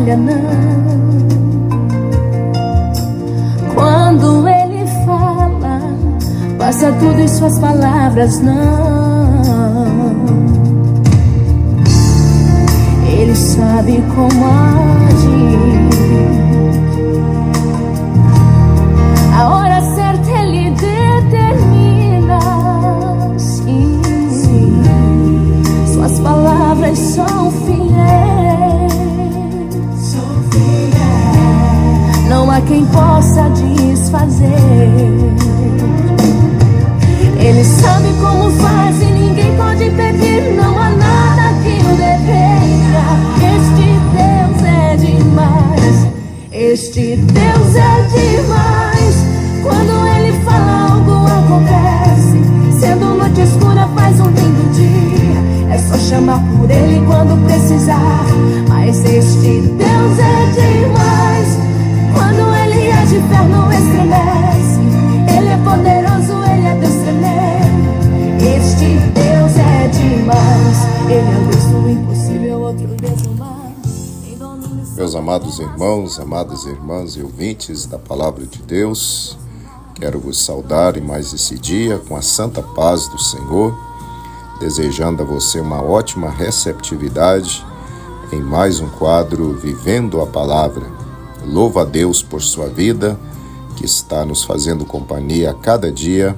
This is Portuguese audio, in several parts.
falha, não. Quando Ele fala, passa tudo em suas palavras, não. Ele sabe como agir. A hora certa Ele determina, sim. Suas palavras são fiéis. Não há quem possa desfazer. Ele sabe como faz e ninguém pode pedir. Não há nada que o detenha. Este Deus é demais. Este Deus é demais. Quando Ele fala, algo acontece. Sendo noite escura, faz um lindo dia. É só chamar por Ele quando precisar. Mas este Deus é demais. Quando Ele age, o inferno estremece. Ele é poderoso, Ele é Deus tremendo. Este Deus é demais. Ele é o Deus do impossível, outro Deus do mar. Meus amados irmãos, amadas irmãs e ouvintes da Palavra de Deus, quero vos saudar em mais esse dia com a santa paz do Senhor, desejando a você uma ótima receptividade em mais um quadro Vivendo a Palavra. Louvo a Deus por sua vida, que está nos fazendo companhia a cada dia,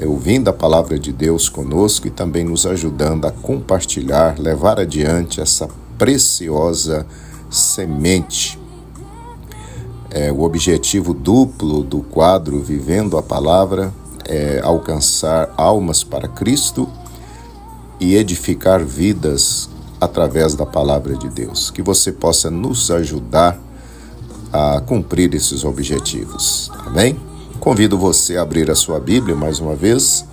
ouvindo a Palavra de Deus conosco e também nos ajudando a compartilhar, levar adiante essa preciosa semente. O objetivo duplo do quadro Vivendo a Palavra é alcançar almas para Cristo e edificar vidas através da Palavra de Deus. Que você possa nos ajudar a cumprir esses objetivos. Amém? Convido você a abrir a sua Bíblia mais uma vez.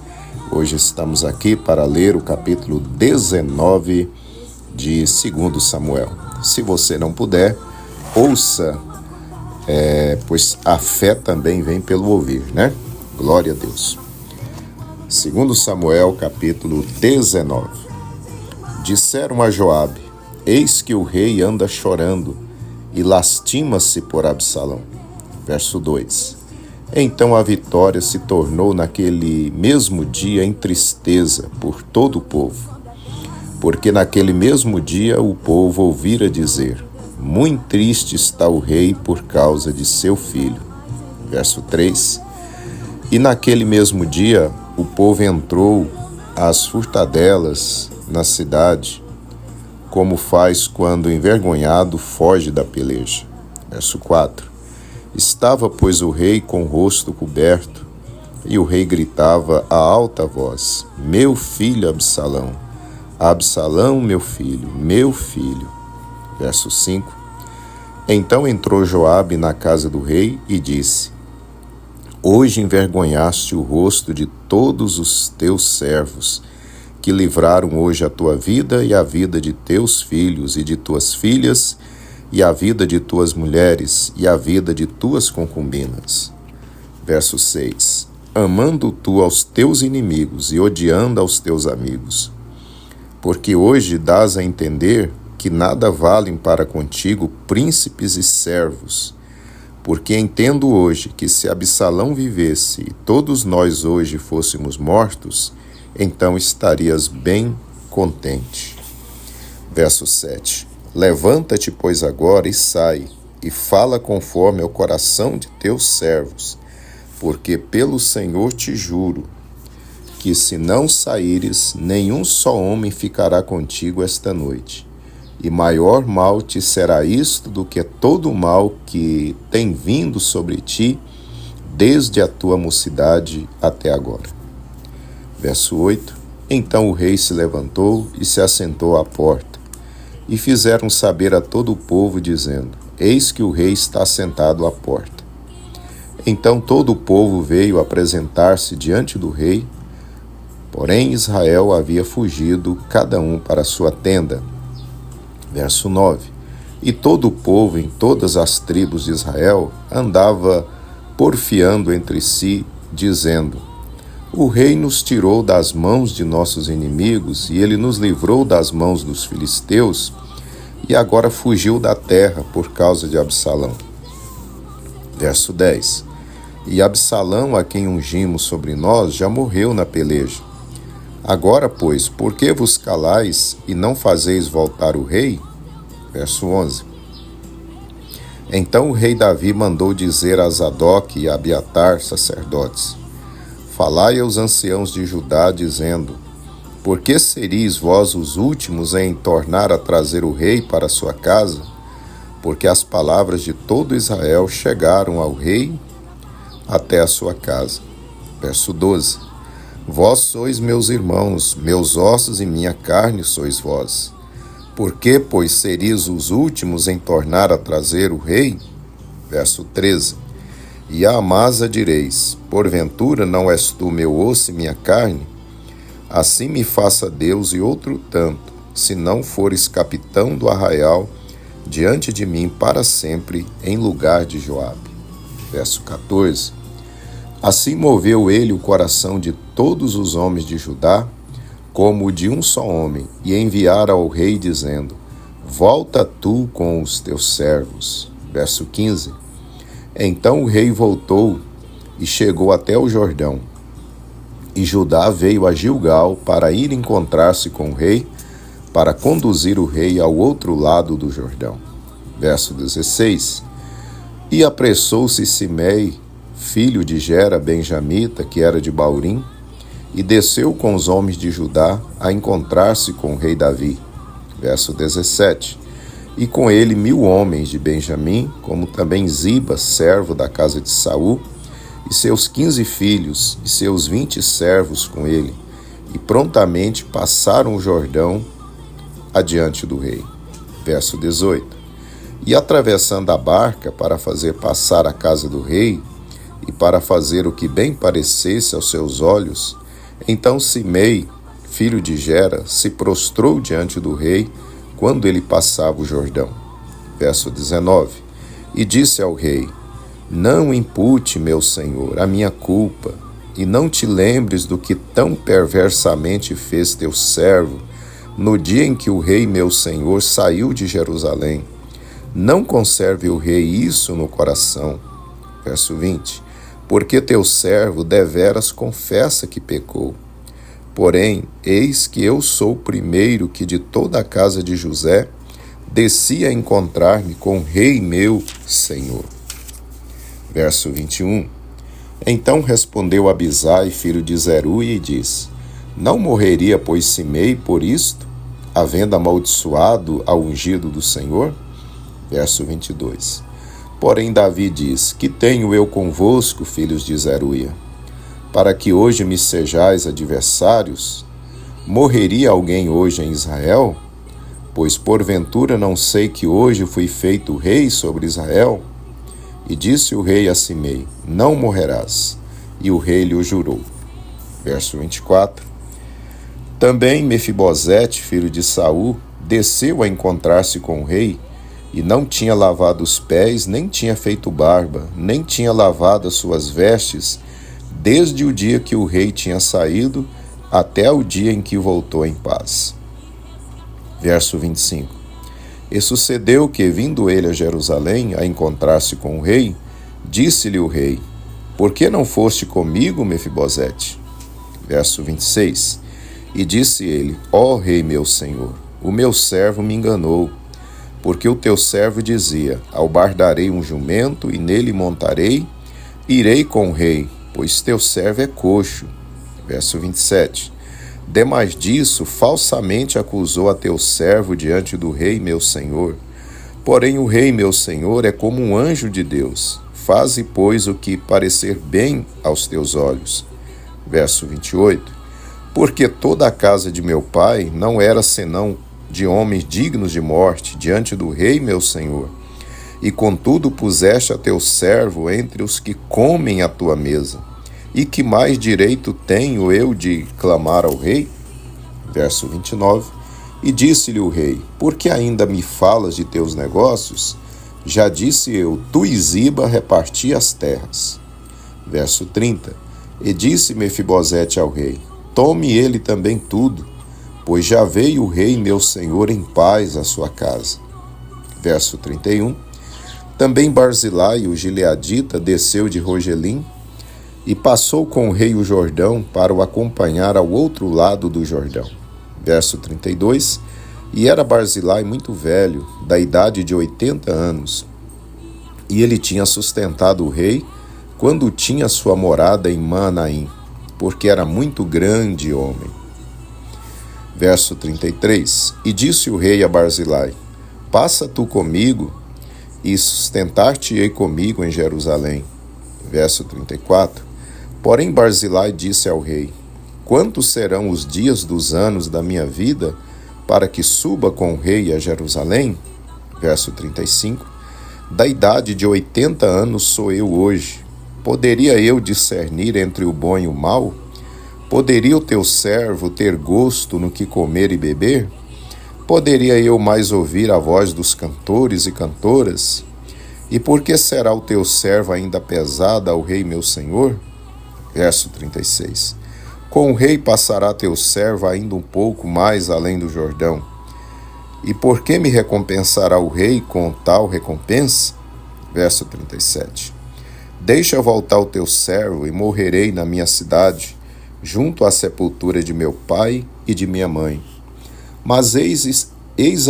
Hoje estamos aqui para ler o capítulo 19 de 2 Samuel. Se você não puder, ouça, pois a fé também vem pelo ouvir, né? Glória a Deus. 2 Samuel, capítulo 19. Disseram a Joabe: eis que o rei anda chorando e lastima-se por Absalão. Verso 2. Então a vitória se tornou naquele mesmo dia em tristeza por todo o povo, porque naquele mesmo dia o povo ouvira dizer: muito triste está o rei por causa de seu filho. Verso 3. E naquele mesmo dia o povo entrou às furtadelas na cidade, como faz quando envergonhado foge da peleja. Verso 4. Estava, pois, o rei com o rosto coberto, e o rei gritava a alta voz: meu filho Absalão, Absalão, meu filho, meu filho. Verso 5. Então entrou Joabe na casa do rei e disse: hoje envergonhaste o rosto de todos os teus servos, que livraram hoje a tua vida e a vida de teus filhos e de tuas filhas, e a vida de tuas mulheres e a vida de tuas concubinas. Verso 6. Amando tu aos teus inimigos e odiando aos teus amigos. Porque hoje dás a entender que nada valem para contigo príncipes e servos. Porque entendo hoje que se Absalão vivesse e todos nós hoje fôssemos mortos, então estarias bem contente. Verso 7. Levanta-te, pois, agora e sai, e fala conforme ao coração de teus servos, porque pelo Senhor te juro, que se não saíres, nenhum só homem ficará contigo esta noite. E maior mal te será isto do que todo o mal que tem vindo sobre ti, desde a tua mocidade até agora. Verso 8. Então o rei se levantou e se assentou à porta. E fizeram saber a todo o povo, dizendo: eis que o rei está sentado à porta. Então todo o povo veio apresentar-se diante do rei, porém Israel havia fugido, cada um para a sua tenda. Verso 9. E todo o povo em todas as tribos de Israel andava porfiando entre si, dizendo: o rei nos tirou das mãos de nossos inimigos, e ele nos livrou das mãos dos filisteus, e agora fugiu da terra por causa de Absalão. Verso 10. E Absalão, a quem ungimos sobre nós, já morreu na peleja. Agora, pois, por que vos calais e não fazeis voltar o rei? Verso 11. Então o rei Davi mandou dizer a Zadok e a Abiatar, sacerdotes: Falai aos anciãos de Judá, dizendo: Por que seríeis vós os últimos em tornar a trazer o rei para sua casa? Porque as palavras de todo Israel chegaram ao rei até a sua casa. Verso 12. Vós sois meus irmãos, meus ossos e minha carne sois vós. Por que, pois, seríeis os últimos em tornar a trazer o rei? Verso 13. E a Amasa direis: Porventura não és tu meu osso e minha carne? Assim me faça Deus e outro tanto, se não fores capitão do arraial diante de mim para sempre, em lugar de Joabe. Verso 14. Assim moveu ele o coração de todos os homens de Judá, como o de um só homem, e enviara ao rei, dizendo: Volta tu com os teus servos. Verso 15. Então o rei voltou e chegou até o Jordão. E Judá veio a Gilgal para ir encontrar-se com o rei, para conduzir o rei ao outro lado do Jordão. Verso 16. E apressou-se Simei, filho de Gera benjamita, que era de Baurim, e desceu com os homens de Judá a encontrar-se com o rei Davi. Verso 17. E com ele 1000 homens de Benjamim, como também Ziba, servo da casa de Saul, e seus 15 filhos, e seus 20 servos com ele, e prontamente passaram o Jordão adiante do rei. Verso 18. E atravessando a barca para fazer passar a casa do rei, e para fazer o que bem parecesse aos seus olhos, então Simei, filho de Gera, se prostrou diante do rei, quando ele passava o Jordão. Verso 19. E disse ao rei: Não impute, meu senhor, a minha culpa, e não te lembres do que tão perversamente fez teu servo, no dia em que o rei meu senhor saiu de Jerusalém. Não conserve o rei isso no coração. Verso 20. Porque teu servo deveras confessa que pecou. Porém, eis que eu sou o primeiro que de toda a casa de José desci a encontrar-me com o rei meu senhor. Verso 21. Então respondeu Abisai, filho de Zeruia, e disse: Não morreria, pois, Simei por isto, havendo amaldiçoado ao ungido do Senhor? Verso 22. Porém Davi diz: Que tenho eu convosco, filhos de Zeruia? Para que hoje me sejais adversários? Morreria alguém hoje em Israel? Pois porventura não sei que hoje fui feito rei sobre Israel? E disse o rei a Simei: Não morrerás. E o rei lhe o jurou. Verso 24. Também Mefibosete, filho de Saul, desceu a encontrar-se com o rei, e não tinha lavado os pés, nem tinha feito barba, nem tinha lavado as suas vestes, desde o dia que o rei tinha saído, até o dia em que voltou em paz. Verso 25. E sucedeu que, vindo ele a Jerusalém a encontrar-se com o rei, disse-lhe o rei: Por que não foste comigo, Mefibosete? Verso 26. E disse ele: Ó rei meu senhor, o meu servo me enganou, porque o teu servo dizia: Albardarei um jumento e nele montarei, irei com o rei, pois teu servo é coxo. Verso 27. Demais disso, falsamente acusou a teu servo diante do rei meu senhor. Porém o rei meu senhor é como um anjo de Deus. Faze, pois, o que parecer bem aos teus olhos. Verso 28. Porque toda a casa de meu pai não era senão de homens dignos de morte diante do rei meu senhor. E contudo puseste a teu servo entre os que comem à tua mesa. E que mais direito tenho eu de clamar ao rei? Verso 29. E disse-lhe o rei: Por que ainda me falas de teus negócios? Já disse eu: Tu e Ziba reparti as terras. Verso 30. E disse Mefibosete ao rei: Tome ele também tudo, pois já veio o rei meu senhor em paz à sua casa. Verso 31. Também Barzilai, o gileadita, desceu de Rogelim e passou com o rei o Jordão para o acompanhar ao outro lado do Jordão. Verso 32. E era Barzilai muito velho, da idade de 80 anos, e ele tinha sustentado o rei quando tinha sua morada em Manaim, porque era muito grande homem. Verso 33. E disse o rei a Barzilai: Passa tu comigo, e sustentar-te-ei comigo em Jerusalém. Verso 34. Porém Barzilai disse ao rei: Quantos serão os dias dos anos da minha vida, para que suba com o rei a Jerusalém? Verso 35. Da idade de 80 anos sou eu hoje. Poderia eu discernir entre o bom e o mal? Poderia o teu servo ter gosto no que comer e beber? Poderia eu mais ouvir a voz dos cantores e cantoras? E por que será o teu servo ainda pesado ao rei meu senhor? Verso 36. Com o rei passará teu servo ainda um pouco mais além do Jordão. E por que me recompensará o rei com tal recompensa? Verso 37. Deixa voltar o teu servo e morrerei na minha cidade, junto à sepultura de meu pai e de minha mãe. Mas eis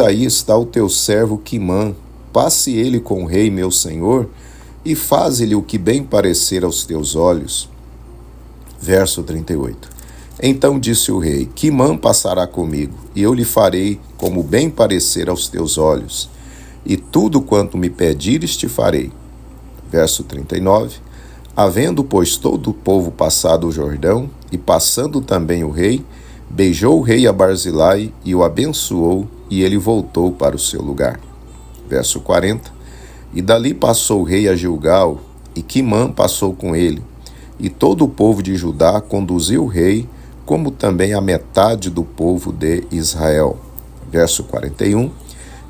aí está o teu servo Quimã, passe ele com o rei meu senhor, e faze-lhe o que bem parecer aos teus olhos. Verso 38. Então disse o rei: Quimã passará comigo, e eu lhe farei como bem parecer aos teus olhos, e tudo quanto me pedires te farei. Verso 39. Havendo, pois, todo o povo passado o Jordão, e passando também o rei, beijou o rei a Barzilai e o abençoou, e ele voltou para o seu lugar. Verso 40. E dali passou o rei a Gilgal, e Quimã passou com ele, e todo o povo de Judá conduziu o rei, como também a metade do povo de Israel. Verso 41.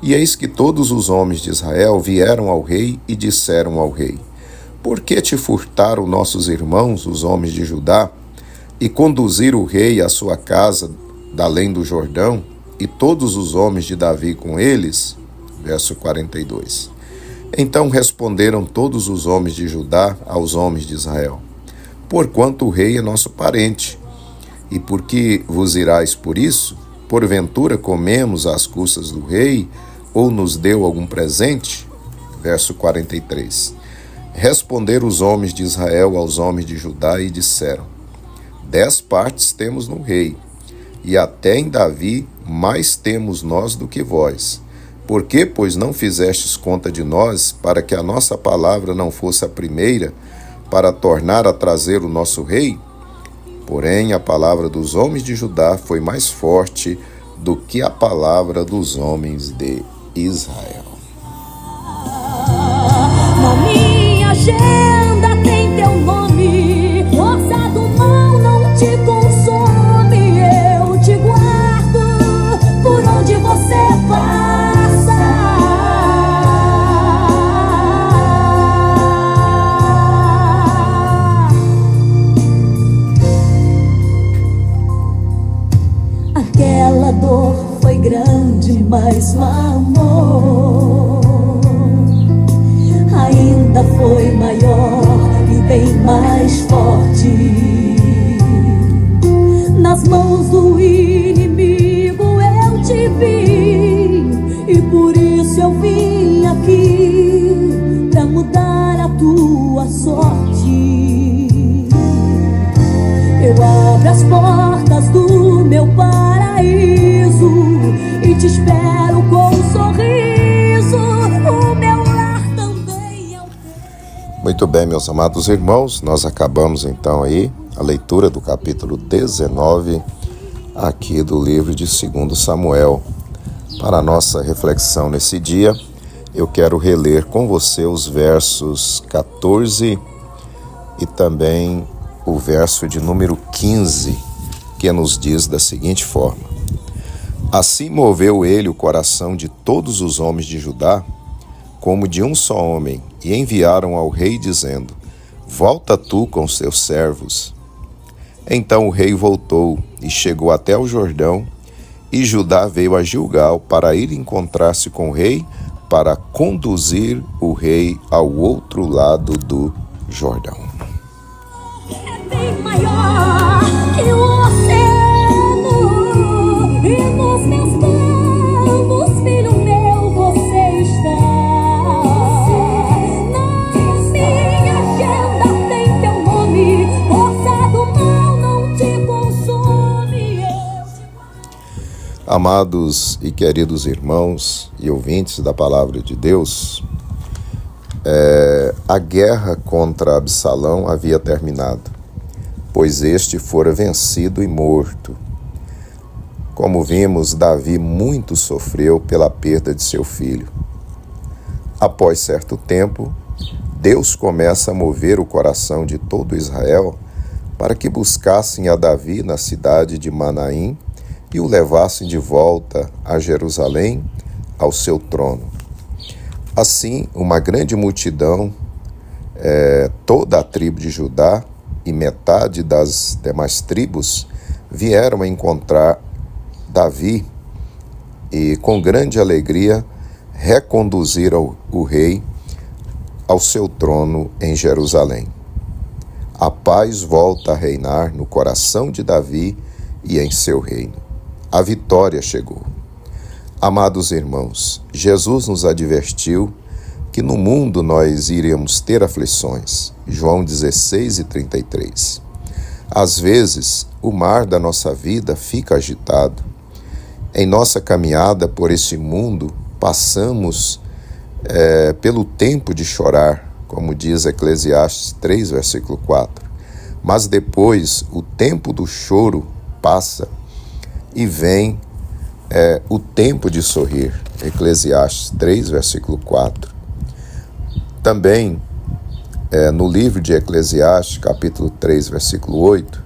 E eis que todos os homens de Israel vieram ao rei e disseram ao rei: Por que te furtaram nossos irmãos, os homens de Judá, e conduziram o rei à sua casa, da além do Jordão, e todos os homens de Davi com eles? Verso 42. Então responderam todos os homens de Judá aos homens de Israel: Porquanto o rei é nosso parente, e por que vos irais por isso? Porventura comemos às custas do rei, ou nos deu algum presente? Verso 43. Responderam os homens de Israel aos homens de Judá e disseram: 10 partes temos no rei, e até em Davi mais temos nós do que vós. Por que, pois, não fizestes conta de nós, para que a nossa palavra não fosse a primeira, para tornar a trazer o nosso rei? Porém, a palavra dos homens de Judá foi mais forte do que a palavra dos homens de Israel. Na minha agenda tem teu nome, força do mal não te consome, eu te guardo por onde você passa. Aquela dor foi grande, mas o amor ainda foi maior e bem mais forte. Nas mãos do inimigo eu te vi, e por isso eu vim aqui pra mudar a tua sorte. Eu abro as portas do meu paraíso e te espero com um sorriso. O meu lar também é o teu. Muito bem, meus amados irmãos, nós acabamos então aí a leitura do capítulo 19 aqui do livro de 2 Samuel. Para a nossa reflexão nesse dia, eu quero reler com você os versos 14 e também o verso de número 15, que nos diz da seguinte forma: Assim moveu ele o coração de todos os homens de Judá, como de um só homem, e enviaram ao rei, dizendo: Volta tu com os teus servos. Então o rei voltou e chegou até o Jordão, e Judá veio a Gilgal para ir encontrar-se com o rei, para conduzir o rei ao outro lado do Jordão. É bem maior que o oceano, e nos meus planos, filho meu, você está. Na minha agenda tem teu nome, força do mal não te consome. Amados e queridos irmãos e ouvintes da Palavra de Deus, a guerra contra Absalão havia terminado, pois este fora vencido e morto. Como vimos, Davi muito sofreu pela perda de seu filho. Após certo tempo, Deus começa a mover o coração de todo Israel para que buscassem a Davi na cidade de Manaim e o levassem de volta a Jerusalém, ao seu trono. Assim, uma grande multidão, toda a tribo de Judá e metade das demais tribos, vieram encontrar Davi e, com grande alegria, reconduziram o rei ao seu trono em Jerusalém. A paz volta a reinar no coração de Davi e em seu reino. A vitória chegou. Amados irmãos, Jesus nos advertiu que no mundo nós iríamos ter aflições. João 16:33. Às vezes, o mar da nossa vida fica agitado. Em nossa caminhada por esse mundo, passamos pelo tempo de chorar, como diz Eclesiastes 3, versículo 4. Mas depois, o tempo do choro passa e vem o tempo de sorrir. Eclesiastes 3, versículo 4. Também, no livro de Eclesiastes, capítulo 3, versículo 8,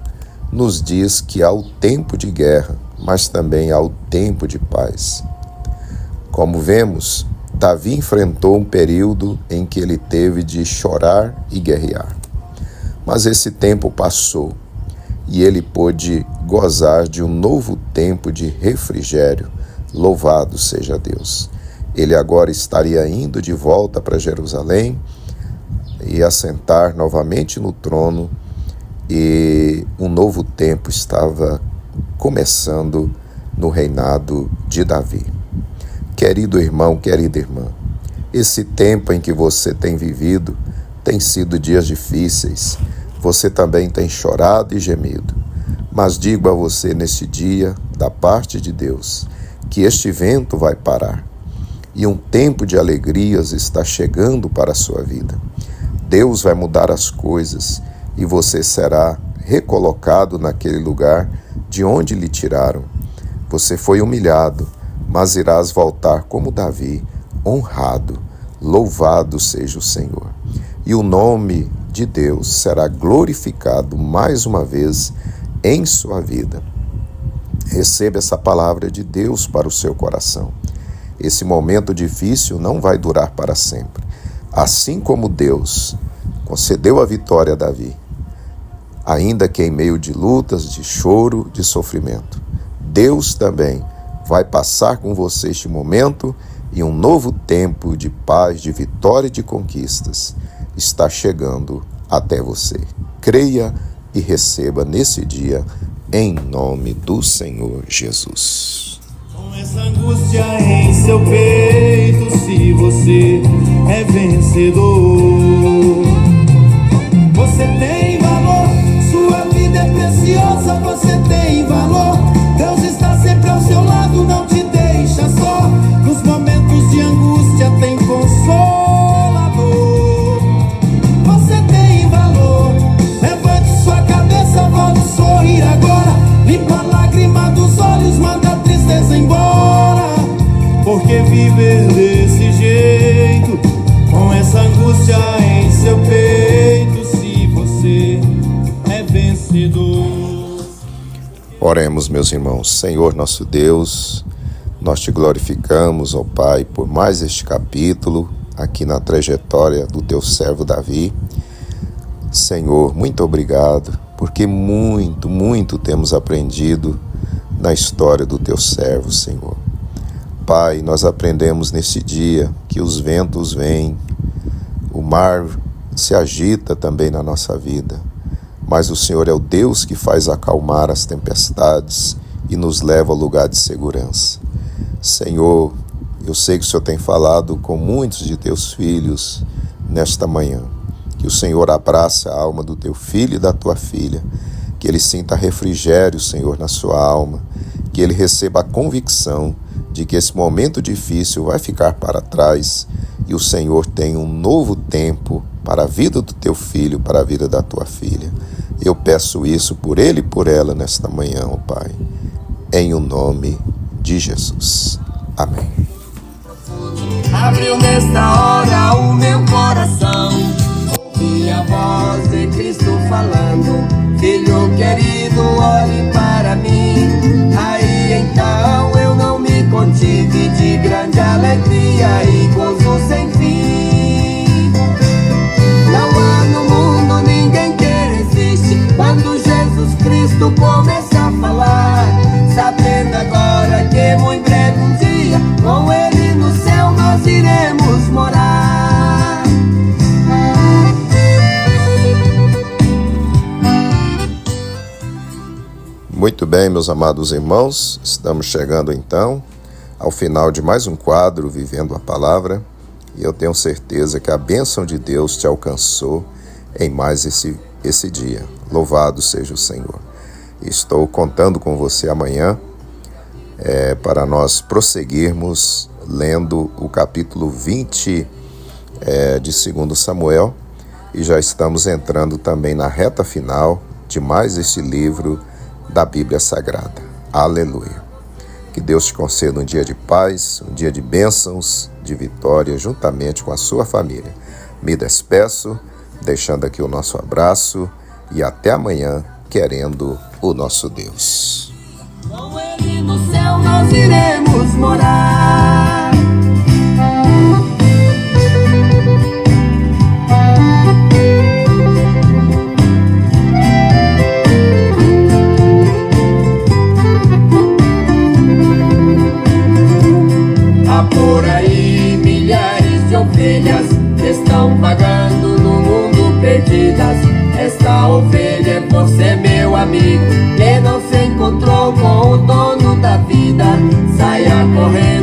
nos diz que há o tempo de guerra, mas também há o tempo de paz. Como vemos, Davi enfrentou um período em que ele teve de chorar e guerrear. Mas esse tempo passou e ele pôde gozar de um novo tempo de refrigério. Louvado seja Deus. Ele agora estaria indo de volta para Jerusalém e assentar novamente no trono, e um novo tempo estava começando no reinado de Davi. Querido irmão, querida irmã, esse tempo em que você tem vivido tem sido dias difíceis. Você também tem chorado e gemido. Mas digo a você neste dia, da parte de Deus, que este vento vai parar e um tempo de alegrias está chegando para a sua vida. Deus vai mudar as coisas e você será recolocado naquele lugar de onde lhe tiraram. Você foi humilhado, mas irás voltar como Davi, honrado. Louvado seja o Senhor. E o nome de Deus será glorificado mais uma vez em sua vida. Receba essa palavra de Deus para o seu coração. Esse momento difícil não vai durar para sempre. Assim como Deus concedeu a vitória a Davi, ainda que em meio de lutas, de choro, de sofrimento, Deus também vai passar com você este momento, e um novo tempo de paz, de vitória e de conquistas está chegando até você. Creia e receba nesse dia, em nome do Senhor Jesus. Com essa angústia em seu peito, se você é vencedor, você tem valor, sua vida é preciosa, você tem valor. Deus está sempre ao seu lado, não te deixa só. Nos momentos de angústia tem consolador. Você tem valor, levante sua cabeça, volte a sorrir agora. Limpa a lágrima dos olhos, manda a tristeza embora. Porque viver desse jeito, com essa angústia em seu peito, se você é vencedor. Oremos, meus irmãos. Senhor nosso Deus, nós te glorificamos, ó Pai, por mais este capítulo aqui na trajetória do teu servo Davi. Senhor, muito obrigado, porque muito temos aprendido na história do teu servo, Senhor. Pai, nós aprendemos nesse dia que que os ventos vêm, o mar se agita também na nossa vida, mas o Senhor é o Deus que faz acalmar as tempestades e nos leva ao lugar de segurança. Senhor, eu sei que o Senhor tem falado com muitos de teus filhos nesta manhã. Que o Senhor abrace a alma do teu filho e da tua filha, que ele sinta refrigério, Senhor, na sua alma, que ele receba a convicção de que esse momento difícil vai ficar para trás e o Senhor tem um novo tempo para a vida do teu filho, para a vida da tua filha. Eu peço isso por ele e por ela nesta manhã, ó Pai, em o nome de Jesus. Amém. Abriu nesta hora o meu coração, ouvi a voz de Cristo falando: filho querido, olhe para mim. Aí então eu não me contive, de grande alegria e gozo sem fim. Não há no mundo ninguém que resiste quando Jesus Cristo começa a falar, sabendo agora que muito breve um dia com ele no céu nós iremos morar. Muito bem, meus amados irmãos, estamos chegando então ao final de mais um quadro Vivendo a Palavra, e eu tenho certeza que a bênção de Deus te alcançou em mais esse dia. Louvado seja o Senhor. Estou contando com você amanhã para nós prosseguirmos lendo o capítulo 20 de 2 Samuel, e já estamos entrando também na reta final de mais este livro da Bíblia Sagrada. Aleluia. Que Deus te conceda um dia de paz, um dia de bênçãos, de vitória, juntamente com a sua família. Me despeço, deixando aqui o nosso abraço, e até amanhã, querendo o nosso Deus. Com ele no céu nós iremos morar. Há por aí milhares de ovelhas que estão vagando no mundo perdidas. Esta ovelha é você, meu amigo, que não se encontrou com o dono da vida. Saia correndo